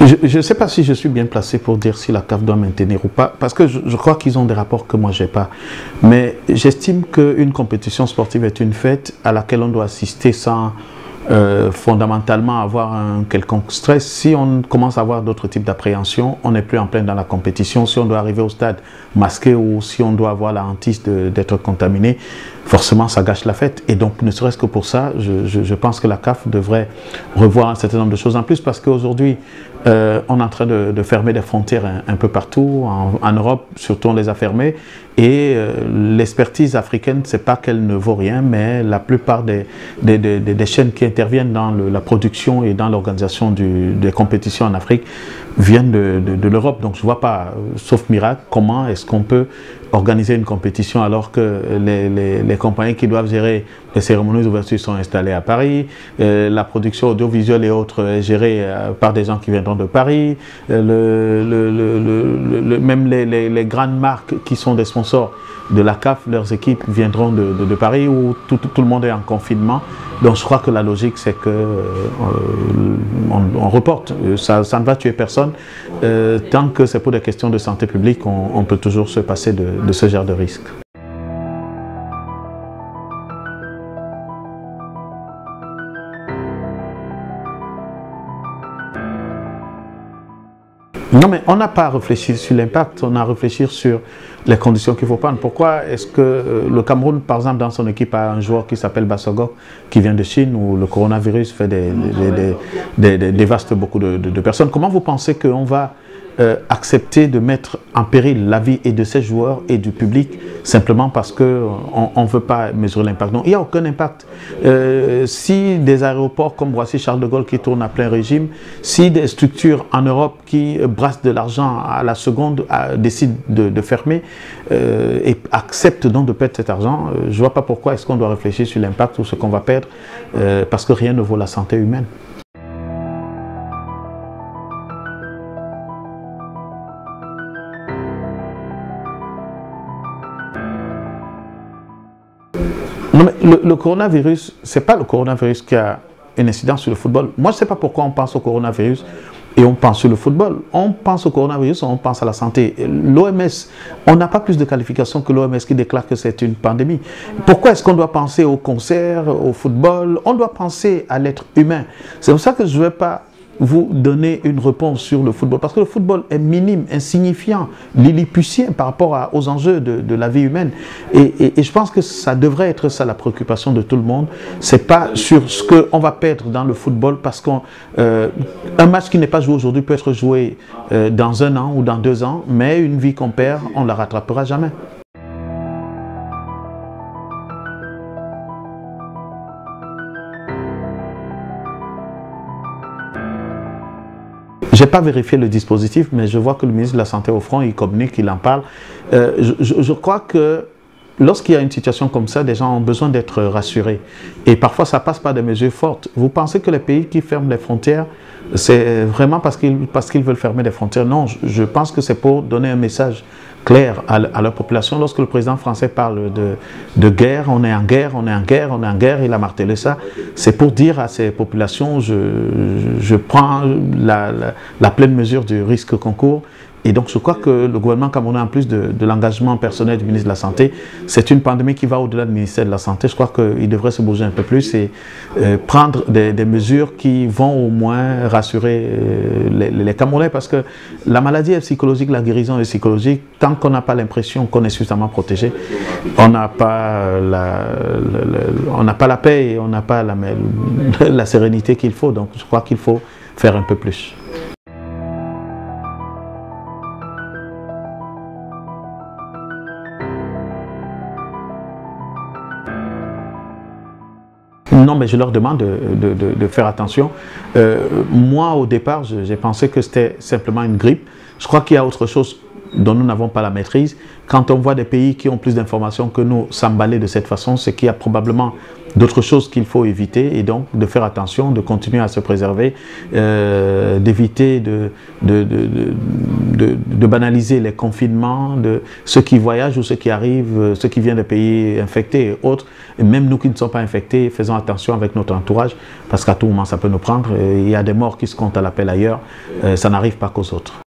Je ne sais pas si je suis bien placé pour dire si la CAF doit maintenir ou pas, parce que je crois qu'ils ont des rapports que moi je n'ai pas. Mais j'estime qu'une compétition sportive est une fête à laquelle on doit assister sans fondamentalement avoir un quelconque stress. Si on commence à avoir d'autres types d'appréhension, on n'est plus en plein dans la compétition. Si on doit arriver au stade masqué ou si on doit avoir la hantise d'être contaminé, forcément ça gâche la fête. Et donc ne serait-ce que pour ça, je pense que la CAF devrait revoir un certain nombre de choses en plus, parce qu'aujourd'hui on est en train de fermer des frontières un peu partout, en Europe surtout on les a fermées, et l'expertise africaine, c'est pas qu'elle ne vaut rien, mais la plupart des chaînes qui interviennent dans la production et dans l'organisation des compétitions en Afrique viennent de l'Europe. Donc je ne vois pas, sauf miracle, comment est-ce qu'on peut organiser une compétition alors que les compagnies qui doivent gérer les cérémonies d'ouverture sont installées à Paris, la production audiovisuelle et autres est gérée par des gens qui viendront de Paris, même les grandes marques qui sont des sponsors de la CAF, leurs équipes viendront de Paris, où tout le monde est en confinement. Donc je crois que la logique c'est que on reporte, ça ne va tuer personne. Tant que c'est pour des questions de santé publique, on peut toujours se passer de ce genre de risque. Non, mais on n'a pas à réfléchir sur l'impact, on a à réfléchir sur les conditions qu'il faut prendre. Pourquoi est-ce que le Cameroun, par exemple, dans son équipe, a un joueur qui s'appelle Bassogok, qui vient de Chine, où le coronavirus fait dévaste beaucoup de personnes. Comment vous pensez qu'on va accepter de mettre en péril la vie et de ces joueurs et du public simplement parce qu'on ne veut pas mesurer l'impact? Non, il n'y a aucun impact. Si des aéroports comme Roissy-Charles de Gaulle qui tournent à plein régime, si des structures en Europe qui brassent de l'argent à la seconde décident de fermer et acceptent donc de perdre cet argent, je ne vois pas pourquoi est-ce qu'on doit réfléchir sur l'impact ou ce qu'on va perdre, parce que rien ne vaut la santé humaine. Non, mais le coronavirus, ce n'est pas le coronavirus qui a une incidence sur le football. Moi, je ne sais pas pourquoi on pense au coronavirus et on pense sur le football. On pense au coronavirus, on pense à la santé. L'OMS, on n'a pas plus de qualifications que l'OMS qui déclare que c'est une pandémie. Pourquoi est-ce qu'on doit penser au concert, au football? On doit penser à l'être humain. C'est pour ça que je ne vais pas vous donner une réponse sur le football, parce que le football est minime, insignifiant, lilliputien par rapport aux enjeux de la vie humaine, et je pense que ça devrait être ça la préoccupation de tout le monde. C'est pas sur ce qu'on va perdre dans le football, parce qu'un match qui n'est pas joué aujourd'hui peut être joué dans 1 an ou dans 2 ans, mais une vie qu'on perd, on ne la rattrapera jamais. Je n'ai pas vérifié le dispositif, mais je vois que le ministre de la Santé au front, il communique, il en parle. Je crois que lorsqu'il y a une situation comme ça, des gens ont besoin d'être rassurés. Et parfois, ça passe par des mesures fortes. Vous pensez que les pays qui ferment les frontières, c'est vraiment parce qu'ils veulent fermer les frontières? Non, je pense que c'est pour donner un message clair à leur population. Lorsque le président français parle de guerre, on est en guerre, on est en guerre, on est en guerre, il a martelé ça, c'est pour dire à ces populations, je prends la pleine mesure du risque qu'on court. Et donc je crois que le gouvernement camerounais, en plus de l'engagement personnel du ministre de la Santé, c'est une pandémie qui va au-delà du ministère de la Santé. Je crois qu'il devrait se bouger un peu plus et prendre des mesures qui vont au moins rassurer les Camerounais, parce que la maladie est psychologique, la guérison est psychologique. Tant qu'on n'a pas l'impression qu'on est suffisamment protégé, on n'a pas la paix et on n'a pas la sérénité qu'il faut. Donc je crois qu'il faut faire un peu plus. Non, mais je leur demande de faire attention. Moi, au départ, j'ai pensé que c'était simplement une grippe. Je crois qu'il y a autre chose dont nous n'avons pas la maîtrise. Quand on voit des pays qui ont plus d'informations que nous s'emballer de cette façon, c'est qu'il y a probablement d'autres choses qu'il faut éviter, et donc de faire attention, de continuer à se préserver, d'éviter de banaliser les confinements, de ceux qui voyagent ou ceux qui arrivent, ceux qui viennent de pays infectés et autres, et même nous qui ne sommes pas infectés, faisons attention avec notre entourage, parce qu'à tout moment ça peut nous prendre, il y a des morts qui se comptent à l'appel ailleurs, ça n'arrive pas qu'aux autres.